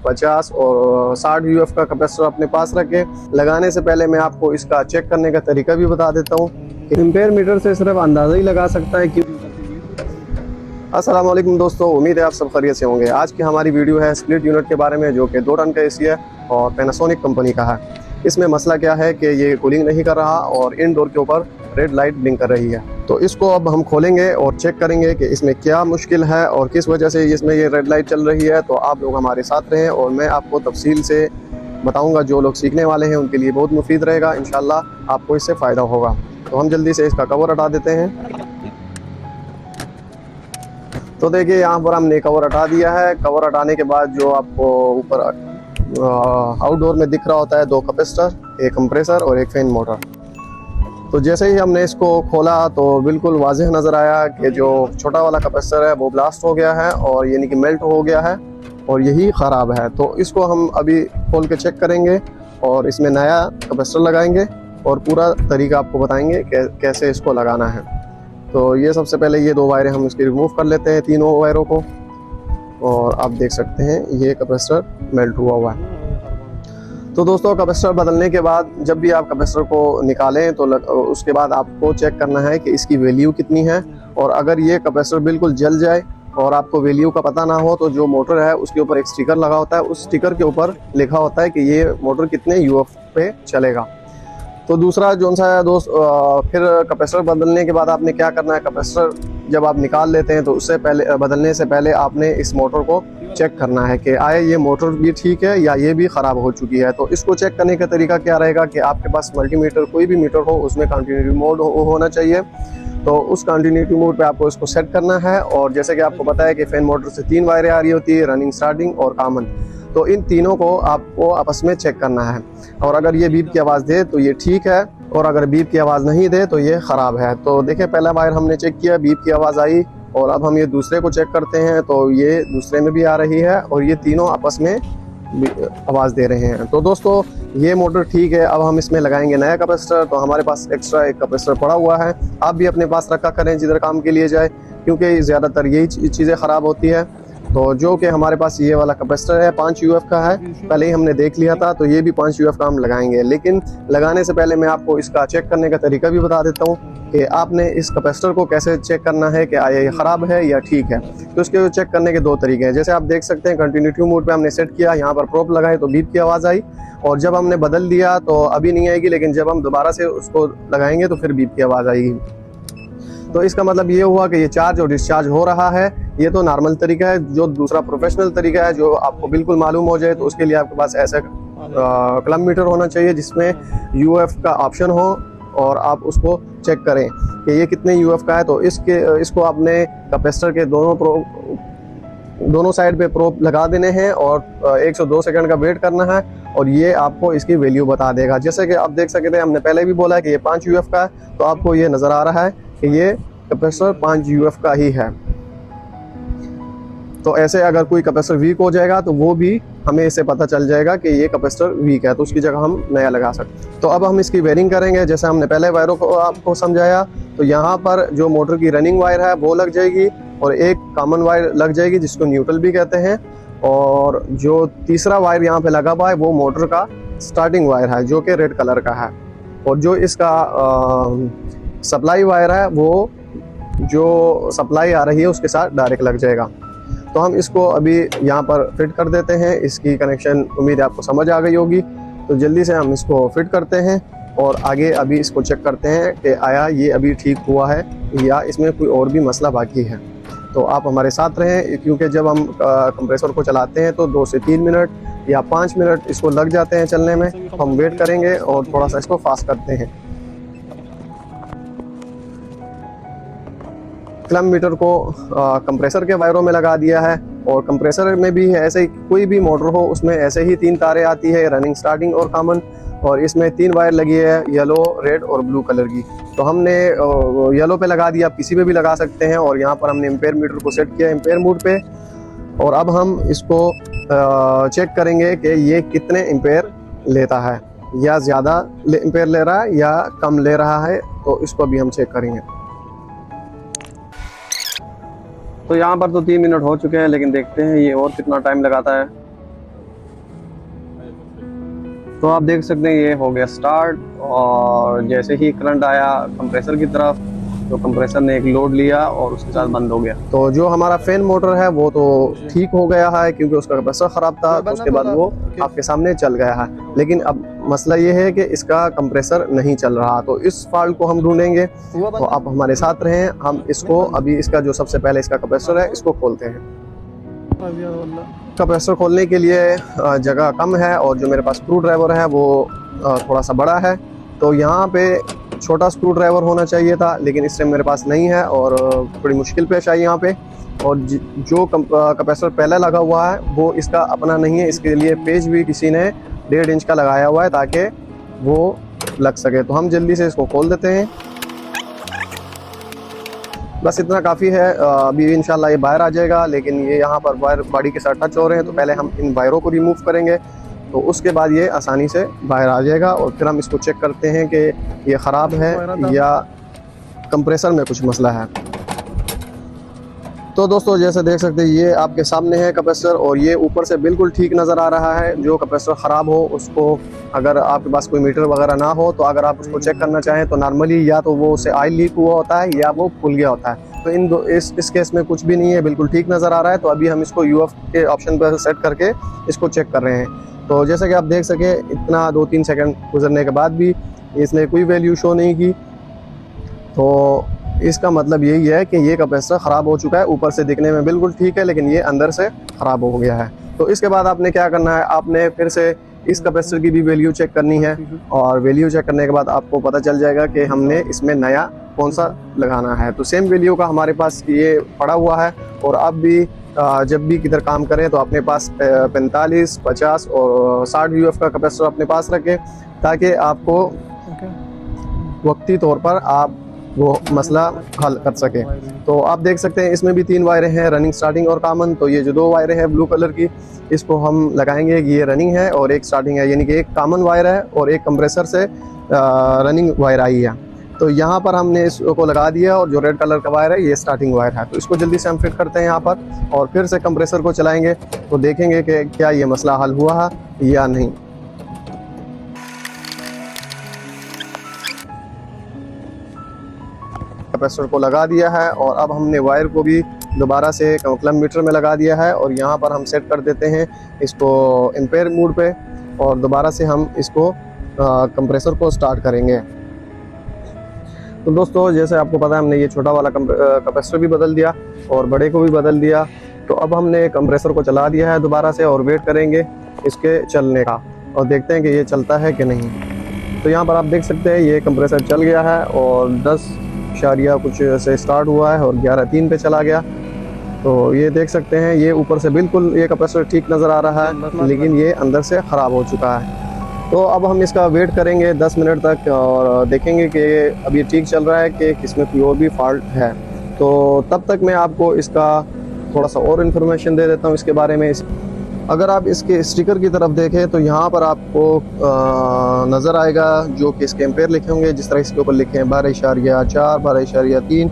50 और 60 यूएफ का कैपेसिटर अपने पास रखें। लगाने से पहले मैं आपको इसका चेक करने का तरीका भी बता देता हूँ। एम्पेयर मीटर से सिर्फ अंदाज़ा ही लगा सकता है कि अस्सलाम वालेकुम दोस्तों, उम्मीद है आप सब खैरियत से होंगे। आज की हमारी वीडियो है स्प्लिट यूनिट के बारे में, जो कि 2 टन का एसी है और पैनासोनिक कंपनी का है। इसमें मसला क्या है कि ये कूलिंग नहीं कर रहा और इनडोर के ऊपर रेड लाइट ब्लिंक कर रही है। तो इसको अब हम खोलेंगे और चेक करेंगे कि इसमें क्या मुश्किल है और किस वजह से इसमें ये रेड लाइट चल रही है। तो आप लोग हमारे साथ रहें और मैं आपको तफसील से बताऊँगा। जो लोग सीखने वाले हैं उनके लिए बहुत मुफीद रहेगा, इंशाल्लाह आपको इससे फ़ायदा होगा। तो हम जल्दी से इसका कवर हटा देते हैं। तो देखिए, यहाँ पर हमने कवर हटा दिया है। कवर हटाने के बाद जो आपको ऊपर आउटडोर में दिख रहा होता है 2 कैपेसिटर, एक कंप्रेसर और एक फैन मोटर। तो जैसे ही हमने इसको खोला तो बिल्कुल वाज़ेह नज़र आया कि जो छोटा वाला कैपेसिटर है वो ब्लास्ट हो गया है और यानी कि मेल्ट हो गया है और यही ख़राब है। तो इसको हम अभी खोल के चेक करेंगे और इसमें नया कैपेसिटर लगाएंगे और पूरा तरीका आपको बताएंगे कैसे इसको लगाना है। तो ये सबसे पहले ये 2 वायरें हम इसकी रिमूव कर लेते हैं, तीनों वायरों को। और आप देख सकते हैं ये कैपेसिटर मेल्ट हुआ है। तो दोस्तों, कैपेसिटर बदलने के बाद जब भी आप कैपेसिटर को निकालें तो उसके बाद आपको चेक करना है कि इसकी वैल्यू कितनी है। और अगर ये कैपेसिटर बिल्कुल जल जाए और आपको वैल्यू का पता ना हो तो जो मोटर है उसके ऊपर एक स्टिकर लगा होता है, उस स्टिकर के ऊपर लिखा होता है कि ये मोटर कितने यूएफ पे चलेगा। तो दूसरा जो सा है दोस्त, फिर कैपेसिटर बदलने के बाद आपने क्या करना है, कैपेसिटर जब आप निकाल लेते हैं तो उससे पहले बदलने से पहले आपने इस मोटर को चेक करना है कि आए ये मोटर भी ठीक है या ये भी ख़राब हो चुकी है। तो इसको चेक करने का तरीका क्या रहेगा कि आपके पास मल्टीमीटर, कोई भी मीटर हो, उसमें कंटिन्यूटी मोड होना चाहिए। तो उस कंटिन्यूटी मोड पे आपको इसको सेट करना है। और जैसे कि आपको पता है कि फैन मोटर से 3 वायरें आ रही होती है, रनिंग, स्टार्टिंग और कॉमन। तो इन तीनों को आपको आपस में चेक करना है। और अगर ये बीप की आवाज़ दे तो ये ठीक है और अगर बीप की आवाज़ नहीं दे तो ये ख़राब है। तो देखिए, पहला वायर हमने चेक किया, बीप की आवाज़ आई। और अब हम ये दूसरे को चेक करते हैं तो ये दूसरे में भी आ रही है और ये तीनों आपस में आवाज़ दे रहे हैं। तो दोस्तों, ये मोटर ठीक है। अब हम इसमें लगाएंगे नया कैपेसिटर। तो हमारे पास एक्स्ट्रा एक कैपेसिटर पड़ा हुआ है, आप भी अपने पास रखा करें जिधर काम के लिए जाए, क्योंकि ज़्यादातर यही चीज़ें ख़राब होती है। तो जो कि हमारे पास ये वाला कैपेसिटर है 5 यूएफ का है, पहले ही हमने देख लिया था। तो ये भी 5 यूएफ का हम लगाएंगे, लेकिन लगाने से पहले मैं आपको इसका चेक करने का तरीका भी बता देता हूँ कि आपने इस कैपेसिटर को कैसे चेक करना है कि ये ख़राब है या ठीक है। तो इसके चेक करने के 2 तरीके हैं। जैसे आप देख सकते हैं, कंटिन्यूटी मोड पे हमने सेट किया, यहाँ पर प्रोप लगाए तो बीप की आवाज़ आई। और जब हमने बदल दिया तो अभी नहीं आएगी, लेकिन जब हम दोबारा से उसको लगाएंगे तो फिर बीप की आवाज़ आएगी। तो इसका मतलब ये हुआ कि ये चार्ज और डिस्चार्ज हो रहा है। ये तो नॉर्मल तरीका है। जो दूसरा प्रोफेशनल तरीका है, जो आपको बिल्कुल मालूम हो जाए, तो उसके लिए आपके पास ऐसा क्लम मीटर होना चाहिए जिसमें यूएफ का ऑप्शन हो और आप उसको चेक करें कि ये कितने यूएफ का है। तो इसको आपने कैपेसिटर के दोनों साइड पे प्रोब लगा देने हैं और 102 सेकंड का वेट करना है और ये आपको इसकी वैल्यू बता देगा। जैसे कि आप देख सकते हैं, हमने पहले भी बोला है कि ये 5 यूएफ का है, तो आपको ये नज़र आ रहा है कि ये कैपेसिटर 5 यूएफ का ही है। तो ऐसे अगर कोई कैपेसिटर वीक हो जाएगा तो वो भी हमें इससे पता चल जाएगा कि ये कैपेसिटर वीक है, तो उसकी जगह हम नया लगा सकते हैं। तो अब हम इसकी वायरिंग करेंगे। जैसे हमने पहले वायरों को आपको समझाया, तो यहाँ पर जो मोटर की रनिंग वायर है वो लग जाएगी और एक कॉमन वायर लग जाएगी जिसको न्यूट्रल भी कहते हैं। और जो तीसरा वायर यहाँ पे लगा हुआ है वो मोटर का स्टार्टिंग वायर है, जो कि रेड कलर का है। और जो इसका सप्लाई वायर है वो जो सप्लाई आ रही है उसके साथ डायरेक्ट लग जाएगा। तो हम इसको अभी यहाँ पर फिट कर देते हैं। इसकी कनेक्शन उम्मीद है आपको समझ आ गई होगी। तो जल्दी से हम इसको फिट करते हैं और आगे अभी इसको चेक करते हैं कि आया ये अभी ठीक हुआ है या इसमें कोई और भी मसला बाकी है। तो आप हमारे साथ रहें, क्योंकि जब हम कंप्रेसर को चलाते हैं तो 2 से 3 मिनट या 5 मिनट इसको लग जाते हैं चलने में। हम वेट करेंगे और थोड़ा सा इसको फास्ट करते हैं। क्लम मीटर को कंप्रेसर के वायरों में लगा दिया है और कंप्रेसर में भी ऐसे ही, कोई भी मोटर हो उसमें ऐसे ही 3 तारें आती है, रनिंग, स्टार्टिंग और कॉमन। और इसमें 3 वायर लगी है, येलो, रेड और ब्लू कलर की। तो हमने येलो पे लगा दिया, आप किसी पे भी लगा सकते हैं। और यहाँ पर हमने एम्पेयर मीटर को सेट किया एम्पेयर मोड पे। और अब हम इसको चेक करेंगे कि ये कितने एम्पेयर लेता है, या ज़्यादा एम्पेयर ले रहा है या कम ले रहा है। तो इसको भी हम चेक करेंगे। तो यहाँ पर तो 3 मिनट हो चुके हैं, लेकिन देखते हैं ये और कितना टाइम लगाता है। तो आप देख सकते हैं ये हो गया स्टार्ट, और जैसे ही करंट आया कंप्रेसर की तरफ तो कंप्रेसर ने एक लोड लिया और उसके साथ बंद हो गया। तो जो हमारा फैन मोटर है वो तो ठीक हो गया है, क्योंकि उसका कंप्रेसर ख़राब था, तो उसके बाद वो आपके सामने चल गया है। लेकिन अब मसला ये है कि इसका कंप्रेसर नहीं चल रहा, तो इस फॉल्ट को हम ढूंढेंगे। तो आप हमारे साथ रहें, हम इसको अभी इसका जो सबसे पहले इसका कंप्रेसर है इसको खोलते हैं। कंप्रेसर खोलने के लिए जगह कम है और जो मेरे पास स्क्रू ड्राइवर है वो थोड़ा सा बड़ा है, तो यहाँ पे छोटा स्क्रू ड्राइवर होना चाहिए था, लेकिन इस टाइम मेरे पास नहीं है और थोड़ी मुश्किल पेश आई यहाँ पे। और जो कंप्रेसर पहले लगा हुआ है वो इसका अपना नहीं है, इसके लिए पेज भी किसी ने 1.5 इंच का लगाया हुआ है ताकि वो लग सके। तो हम जल्दी से इसको खोल देते हैं, बस इतना काफ़ी है। अभी इंशाल्लाह ये बाहर आ जाएगा, लेकिन ये यहाँ पर वायर बॉडी के साथ टच हो रहे हैं, तो पहले हम इन वायरों को रिमूव करेंगे, तो उसके बाद ये आसानी से बाहर आ जाएगा। और फिर हम इसको चेक करते हैं कि ये ख़राब है या कंप्रेसर में कुछ मसला है। तो दोस्तों जैसे देख सकते हैं ये आपके सामने है कंप्रेसर, और ये ऊपर से बिल्कुल ठीक नज़र आ रहा है। जो कंप्रेसर ख़राब हो उसको, अगर आपके पास कोई मीटर वगैरह ना हो तो अगर आप उसको चेक करना चाहें तो नॉर्मली या तो वो उससे ऑयल लीक हुआ होता है या वो फूल गया होता है। तो इन दो इस केस में कुछ भी नहीं है, बिल्कुल ठीक नज़र आ रहा है। तो अभी हम इसको UF के ऑप्शन पर सेट करके इसको चेक कर रहे हैं। तो जैसे कि आप देख सके इतना 2-3 सेकंड गुजरने के बाद भी इसने कोई वैल्यू शो नहीं की, तो इसका मतलब यही है कि ये कंप्रेसर ख़राब हो चुका है। ऊपर से दिखने में बिल्कुल ठीक है, लेकिन ये अंदर से ख़राब हो गया है। तो इसके बाद आपने क्या करना है, आपने फिर से इस कंप्रेसर की भी वैल्यू चेक करनी है, और वैल्यू चेक करने के बाद आपको पता चल जाएगा कि हमने इसमें नया कौन सा लगाना है। तो सेम वैल्यू का हमारे पास ये पड़ा हुआ है, और आप भी जब भी किधर काम करें तो अपने पास 45, 50 और 60 UF का कंप्रेसर अपने पास रखें, ताकि आपको वक्ती तौर पर आप वो मसला हल कर सके। तो आप देख सकते हैं इसमें भी 3 वायरें हैं, रनिंग, स्टार्टिंग और कॉमन। तो ये जो 2 वायरें हैं ब्लू कलर की, इसको हम लगाएंगे कि ये रनिंग है और एक स्टार्टिंग है, यानी कि एक कॉमन वायर है और एक कंप्रेसर से रनिंग वायर आई है। तो यहाँ पर हमने इसको लगा दिया, और जो रेड कलर का वायर है ये स्टार्टिंग वायर है। तो इसको जल्दी से हम फिट करते हैं यहाँ पर, और फिर से कंप्रेसर को चलाएंगे तो देखेंगे कि क्या ये मसला हल हुआ है या नहीं। कंप्रेसर को लगा दिया है, और अब हमने वायर को भी दोबारा से मतलब मीटर में लगा दिया है, और यहाँ पर हम सेट कर देते हैं इसको एम्पेयर मोड पे, और दोबारा से हम इसको कंप्रेसर को स्टार्ट करेंगे। तो दोस्तों जैसे आपको पता है हमने ये छोटा वाला कंप्रेसर भी बदल दिया और बड़े को भी बदल दिया। तो अब हमने कंप्रेसर को चला दिया है दोबारा से, और वेट करेंगे इसके चलने का, और देखते हैं कि ये चलता है कि नहीं। तो यहाँ पर आप देख सकते हैं ये कंप्रेसर चल गया है, और 10 कुछ से स्टार्ट हुआ है और 11:03 पे चला गया। तो ये देख सकते हैं ये ऊपर से बिल्कुल ये कंप्रेसर ठीक नज़र आ रहा है, लेकिन ये अंदर से ख़राब हो चुका है। तो अब हम इसका वेट करेंगे 10 मिनट तक, और देखेंगे कि अब ये ठीक चल रहा है कि इसमें कोई और भी फॉल्ट है। तो तब तक मैं आपको इसका थोड़ा सा और इन्फॉर्मेशन दे देता हूँ इसके बारे में। अगर आप इसके स्टिकर की तरफ देखें तो यहाँ पर आपको नज़र आएगा जो कि इसके एम्पेयर लिखे होंगे, जिस तरह इसके ऊपर लिखे हैं 12.4, 12.3।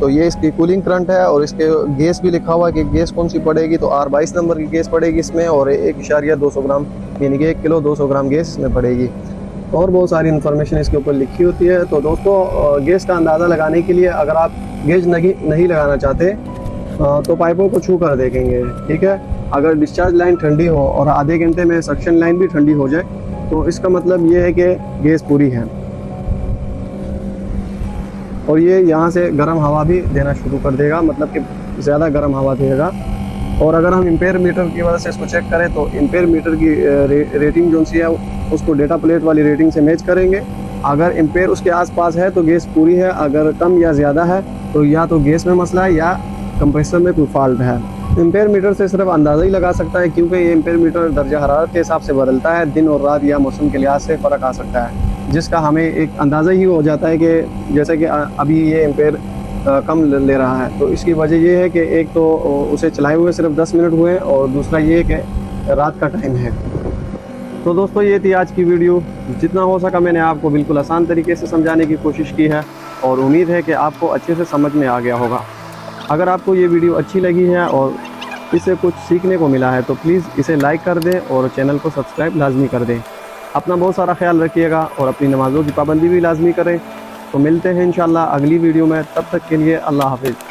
तो ये इसकी कूलिंग करंट है, और इसके गैस भी लिखा हुआ है कि गैस कौन सी पड़ेगी। तो R22 नंबर की गैस पड़ेगी इसमें, और 1.200 ग्राम यानी कि 1 किलो 200 ग्राम गैस इसमें पड़ेगी। और बहुत सारी इन्फॉर्मेशन इसके ऊपर लिखी होती है। तो दोस्तों गैस का अंदाज़ा लगाने के लिए अगर आप गैस नहीं लगाना चाहते तो पाइपों को छू कर देखेंगे, ठीक है। अगर डिस्चार्ज लाइन ठंडी हो और आधे घंटे में सक्शन लाइन भी ठंडी हो जाए तो इसका मतलब ये है कि गैस पूरी है, और ये यहाँ से गर्म हवा भी देना शुरू कर देगा, मतलब कि ज़्यादा गर्म हवा देगा। और अगर हम एम्पेयर मीटर की वजह से इसको चेक करें तो एम्पेयर मीटर की रेटिंग जो सी है उसको डेटा प्लेट वाली रेटिंग से मैच करेंगे। अगर एम्पेयर उसके आसपास है तो गैस पूरी है, अगर कम या ज़्यादा है तो या तो गैस में मसला है या कंप्रेसर में कोई फॉल्ट है। एम्पेयर मीटर से सिर्फ अंदाज़ा ही लगा सकता है, क्योंकि ये एम्पेयर मीटर दर्जा हरारत के हिसाब से बदलता है, दिन और रात या मौसम के लिहाज से फ़र्क आ सकता है, जिसका हमें एक अंदाज़ा ही हो जाता है कि जैसे कि अभी ये एम्पेयर कम ले रहा है। तो इसकी वजह ये है कि एक तो उसे चलाए हुए सिर्फ 10 मिनट हुए, और दूसरा ये कि रात का टाइम है। तो दोस्तों ये थी आज की वीडियो। जितना हो सका मैंने आपको बिल्कुल आसान तरीके से समझाने की कोशिश की है, और उम्मीद है कि आपको अच्छे से समझ में आ गया होगा। अगर आपको ये वीडियो अच्छी लगी है और इससे कुछ सीखने को मिला है तो प्लीज़ इसे लाइक कर दें और चैनल को सब्सक्राइब लाजमी कर दें। अपना बहुत सारा ख्याल रखिएगा और अपनी नमाज़ों की पाबंदी भी लाजमी करें। तो मिलते हैं इंशाल्लाह अगली वीडियो में, तब तक के लिए अल्लाह हाफिज़।